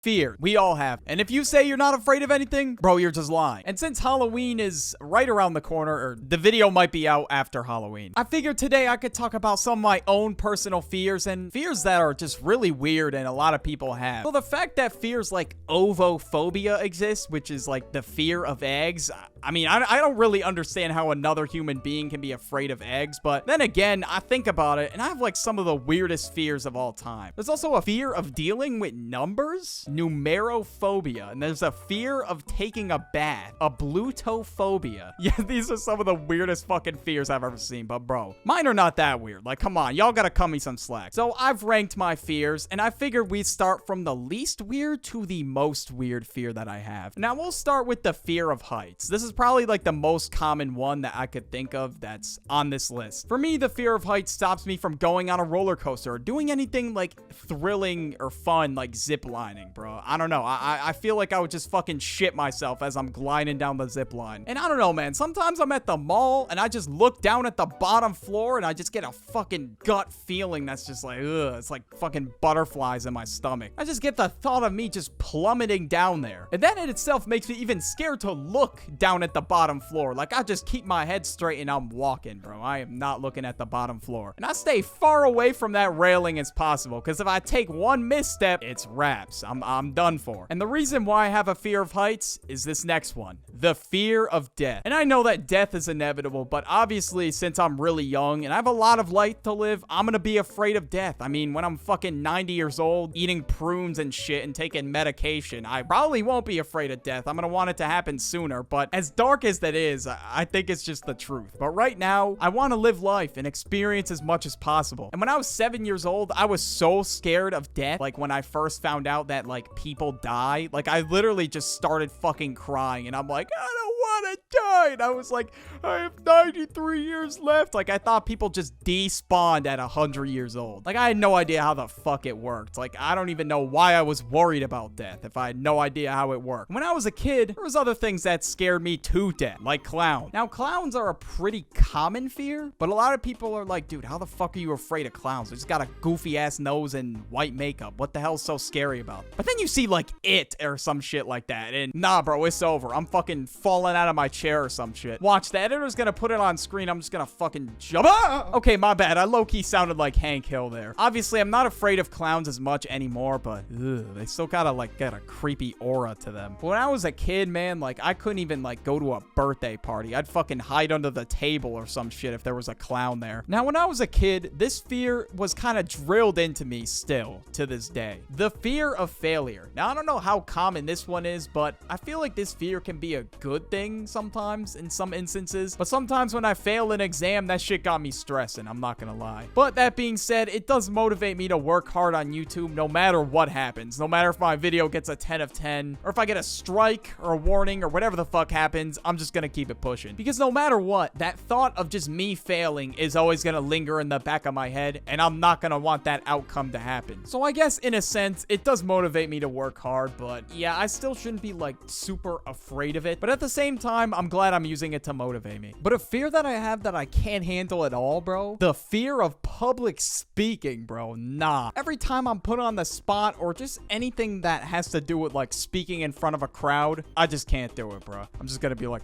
Fear. We all have. And if you say you're not afraid of anything, bro, you're just lying. And since Halloween is right around the corner, or the video might be out after Halloween, I figured today I could talk about some of my own personal fears and fears that are just really weird and a lot of people have. So the fact that fears like ovophobia exist, which is like the fear of eggs, I mean, I don't really understand how another human being can be afraid of eggs, but then again, I think about it and I have like some of the weirdest fears of all time. There's also a fear of dealing with numbers, Numerophobia, and there's a fear of taking a bath, a blutophobia. Yeah, these are some of the weirdest fucking fears I've ever seen, but bro, mine are not that weird. Like, come on, y'all gotta cut me some slack. So I've ranked my fears, and I figured we'd start from the least weird to the most weird fear that I have. Now, we'll start with the fear of heights. This is probably like the most common one that I could think of that's on this list. For me, the fear of heights stops me from going on a roller coaster or doing anything like thrilling or fun like zip lining, bro. I don't know. I feel like I would just fucking shit myself as I'm gliding down the zip line. And I don't know, man. Sometimes I'm at the mall and I just look down at the bottom floor and I just get a fucking gut feeling that's just like, ugh, it's like fucking butterflies in my stomach. I just get the thought of me just plummeting down there. And that in itself makes me even scared to look down at the bottom floor. Like, I just keep my head straight and I'm walking, bro. I am not looking at the bottom floor. And I stay far away from that railing as possible, because if I take one misstep, it's wraps. I'm done for. And the reason why I have a fear of heights is this next one, the fear of death. And I know that death is inevitable, but obviously since I'm really young and I have a lot of life to live, I'm gonna be afraid of death. I mean, when I'm fucking 90 years old, eating prunes and shit and taking medication, I probably won't be afraid of death. I'm gonna want it to happen sooner, but as dark as that is, I think it's just the truth. But right now, I want to live life and experience as much as possible. And when I was 7 years old, I was so scared of death. Like, when I first found out that like people die, like I literally just started fucking crying and I'm like, I don't want to die. And I was like, I have 93 years left. Like, I thought people just despawned at 100 years old. Like, I had no idea how the fuck it worked. Like, I don't even know why I was worried about death if I had no idea how it worked. When I was a kid, there was other things that scared me to death, like clowns. Now, clowns are a pretty common fear, but a lot of people are like, dude, how the fuck are you afraid of clowns? They just got a goofy ass nose and white makeup. What the hell's so scary about it? But then you see like It or some shit like that, and nah, bro, it's over. I'm fucking falling out of my chair or some shit. Watch, the editor's gonna put it on screen. I'm just gonna fucking jump. Ah! Okay, my bad. I low-key sounded like Hank Hill there. Obviously, I'm not afraid of clowns as much anymore, but they still got a creepy aura to them. But when I was a kid, man, like, I couldn't even like go to a birthday party. I'd fucking hide under the table or some shit if there was a clown there. Now, when I was a kid, this fear was kind of drilled into me still to this day. The fear of failure. Now, I don't know how common this one is, but I feel like this fear can be a good thing sometimes in some instances. But sometimes when I fail an exam, that shit got me stressing, I'm not gonna lie. But that being said, it does motivate me to work hard on YouTube no matter what happens. No matter if my video gets a 10 of 10, or if I get a strike or a warning or whatever the fuck happens, I'm just gonna keep it pushing. Because no matter what, that thought of just me failing is always gonna linger in the back of my head, and I'm not gonna want that outcome to happen. So I guess in a sense, it does motivate me to work hard, but yeah, I still shouldn't be like super afraid of it. But at the same time, I'm glad I'm using it to motivate me. But a fear that I have that I can't handle at all, bro, the fear of public speaking, bro. Nah. Every time I'm put on the spot or just anything that has to do with like speaking in front of a crowd, I just can't do it, bro. I'm just gonna be like,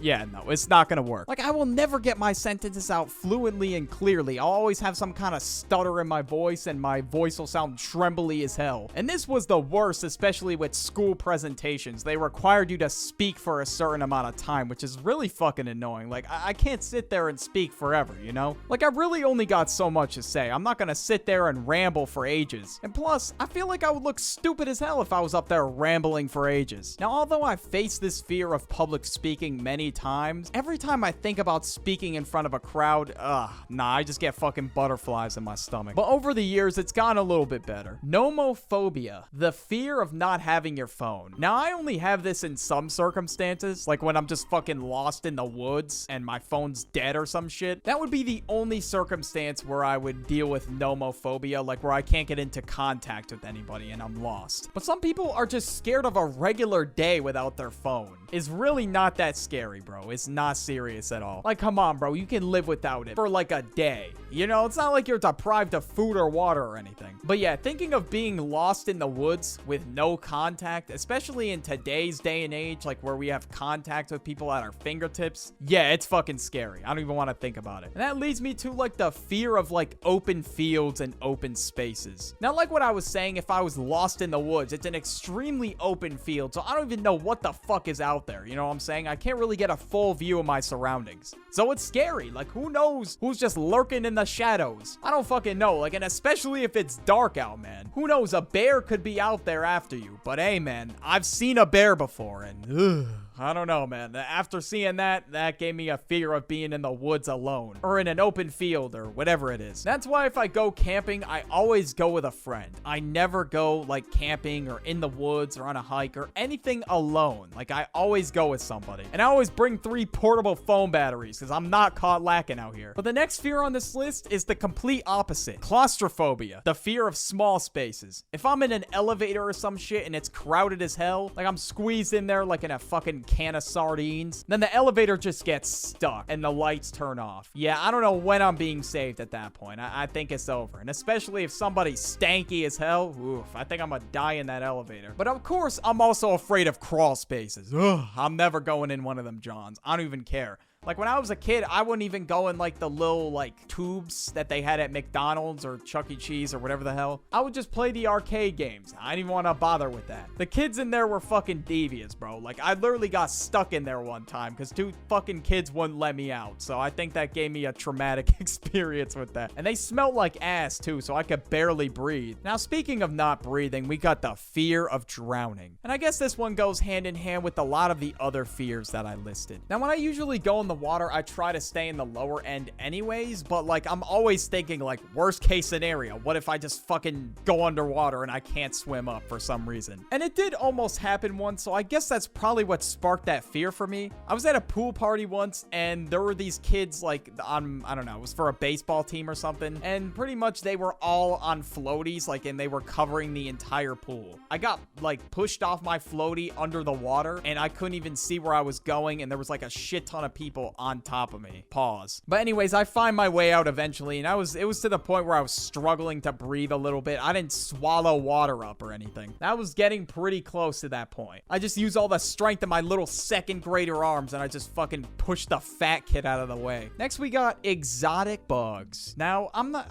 yeah, no, it's not gonna work. Like, I will never get my sentences out fluently and clearly. I'll always have some kind of stutter in my voice, and my voice will sound trembly as hell. And this was the worst, especially with school presentations. They required you to speak for a certain amount of time, which is really fucking annoying. Like, I can't sit there and speak forever, you know? Like, I really only got so much to say. I'm not gonna sit there and ramble for ages. And plus, I feel like I would look stupid as hell if I was up there rambling for ages. Now, although I faced this fear of public speaking many times, every time I think about speaking in front of a crowd, nah, I just get fucking butterflies in my stomach. But over the years, it's gotten a little bit better. Nomophobia, the fear of not having your phone. Now, I only have this in some circumstances, like when I'm just fucking lost in the woods and my phone's dead or some shit. That would be the only circumstance where I would deal with nomophobia, like where I can't get into contact with anybody and I'm lost. But some people are just scared of a regular day without their phone. is really not that scary, bro. It's not serious at all. Like, come on, bro. You can live without it for like a day. You know, it's not like you're deprived of food or water or anything. But yeah, thinking of being lost in the woods with no contact, especially in today's day and age, like where we have contact with people at our fingertips, yeah, it's fucking scary. I don't even want to think about it. And that leads me to like the fear of like open fields and open spaces. Now, like what I was saying, if I was lost in the woods, it's an extremely open field, so I don't even know what the fuck is out there. You know what I'm saying? I can't really get a full view of my surroundings. So it's scary. Like, who knows who's just lurking in the shadows? I don't fucking know. Like, and especially if it's dark out, man. Who knows? A bear could be out there after you. But hey, man, I've seen a bear before, and ugh. I don't know, man. After seeing that gave me a fear of being in the woods alone or in an open field or whatever it is. That's why if I go camping, I always go with a friend. I never go like camping or in the woods or on a hike or anything alone. Like, I always go with somebody. And I always bring 3 portable phone batteries because I'm not caught lacking out here. But the next fear on this list is the complete opposite. Claustrophobia. The fear of small spaces. If I'm in an elevator or some shit and it's crowded as hell, like I'm squeezed in there like in a fucking can of sardines, then the elevator just gets stuck and the lights turn off. Yeah, I don't know when I'm being saved at that point. I think it's over. And especially if somebody's stanky as hell, oof, I think I'm gonna die in that elevator. But of course, I'm also afraid of crawl spaces. Ugh, I'm never going in one of them, Johns. I don't even care. Like, when I was a kid, I wouldn't even go in, like, the little, like, tubes that they had at McDonald's or Chuck E. Cheese or whatever the hell. I would just play the arcade games. I didn't even want to bother with that. The kids in there were fucking devious, bro. Like, I literally got stuck in there one time because 2 fucking kids wouldn't let me out. So I think that gave me a traumatic experience with that. And they smelled like ass, too, so I could barely breathe. Now, speaking of not breathing, we got the fear of drowning. And I guess this one goes hand in hand with a lot of the other fears that I listed. Now, when I usually go in the water, I try to stay in the lower end anyways, but like I'm always thinking like worst case scenario, what if I just fucking go underwater and I can't swim up for some reason? And it did almost happen once, so I guess that's probably what sparked that fear for me. I was at a pool party once and there were these kids like on, I don't know, it was for a baseball team or something, and pretty much they were all on floaties, like, and they were covering the entire pool. I got like pushed off my floaty under the water and I couldn't even see where I was going, and there was like a shit ton of people on top of me. Pause. But anyways, I find my way out eventually, and it was to the point where I was struggling to breathe a little bit. I didn't swallow water up or anything. That was getting pretty close to that point. I just used all the strength of my little second grader arms, and I just fucking pushed the fat kid out of the way. Next, we got exotic bugs. Now, I'm not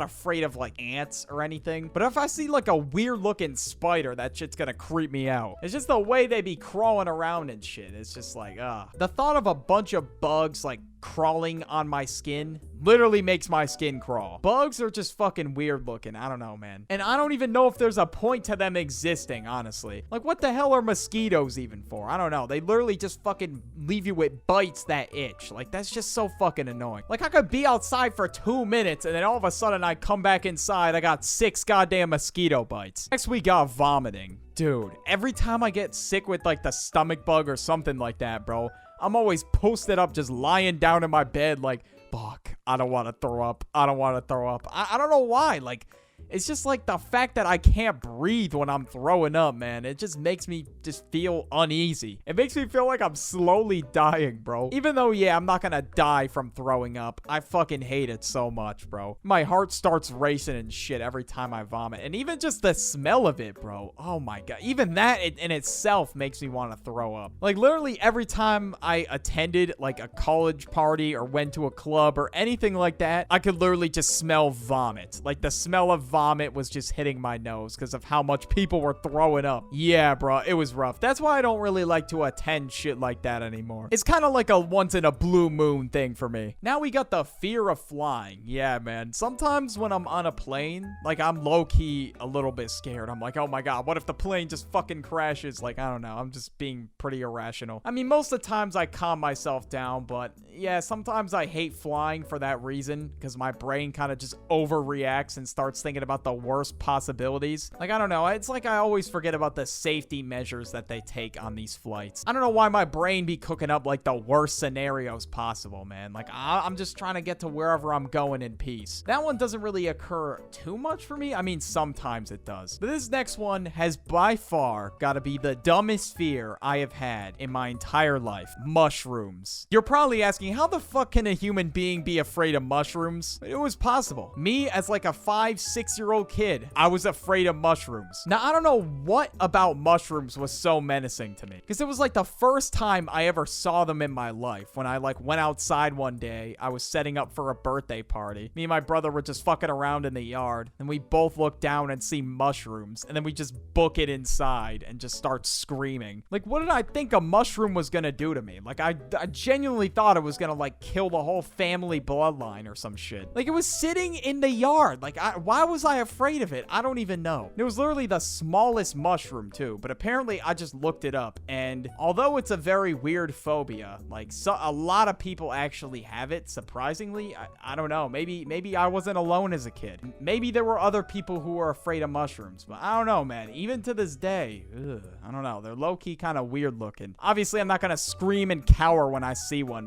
afraid of like ants or anything, but if I see like a weird looking spider, that shit's gonna creep me out. It's just the way they be crawling around and shit. It's just like, the thought of a bunch of bugs like crawling on my skin literally makes my skin crawl. Bugs are just fucking weird looking. I don't know, man. And I don't even know if there's a point to them existing, honestly. Like, what the hell are mosquitoes even for? I don't know. They literally just fucking leave you with bites that itch. Like, that's just so fucking annoying. Like, I could be outside for 2 minutes and then all of a sudden I come back inside, I got 6 goddamn mosquito bites. Next, we got vomiting. Dude, every time I get sick with like the stomach bug or something like that, bro, I'm always posted up, just lying down in my bed like, fuck, I don't want to throw up. I don't want to throw up. I don't know why. Like, it's just like the fact that I can't breathe when I'm throwing up, man. It just makes me just feel uneasy. It makes me feel like I'm slowly dying, bro. Even though, yeah, I'm not gonna die from throwing up. I fucking hate it so much, bro. My heart starts racing and shit every time I vomit. And even just the smell of it, bro. Oh my god. Even that in itself makes me want to throw up. Like, literally every time I attended like a college party or went to a club or anything like that, I could literally just smell vomit. Like, the smell of vomit was just hitting my nose because of how much people were throwing up. Yeah, bro, it was rough. That's why I don't really like to attend shit like that anymore. It's kind of like a once in a blue moon thing for me. Now we got the fear of flying. Yeah, man. Sometimes when I'm on a plane, like, I'm low-key a little bit scared. I'm like, oh my god, what if the plane just fucking crashes? Like, I don't know. I'm just being pretty irrational. I mean, most of the times I calm myself down, but yeah, sometimes I hate flying for that reason because my brain kind of just overreacts and starts thinking about the worst possibilities. Like, I don't know. It's like I always forget about the safety measures that they take on these flights. I don't know why my brain be cooking up like the worst scenarios possible, man. Like, I'm just trying to get to wherever I'm going in peace. That one doesn't really occur too much for me. I mean, sometimes it does. But this next one has by far got to be the dumbest fear I have had in my entire life. Mushrooms. You're probably asking, how the fuck can a human being be afraid of mushrooms? It was possible. Me, as like a 5-6-year-old kid, I was afraid of mushrooms. Now, I don't know what about mushrooms was so menacing to me, because it was like the first time I ever saw them in my life. When I like went outside one day, I was setting up for a birthday party. Me and my brother were just fucking around in the yard, and we both look down and see mushrooms, and then we just book it inside and just start screaming. Like, what did I think a mushroom was gonna do to me? Like, I genuinely thought it was gonna like kill the whole family bloodline or some shit. Like, it was sitting in the yard. Like, why was I afraid of it? I don't even know. It was literally the smallest mushroom too, but apparently I just looked it up, and although it's a very weird phobia, like a lot of people actually have it, surprisingly. I don't know. Maybe I wasn't alone as a kid. Maybe there were other people who were afraid of mushrooms, but I don't know, man. Even to this day, I don't know. They're low-key kind of weird looking. Obviously, I'm not gonna scream and cower when I see one,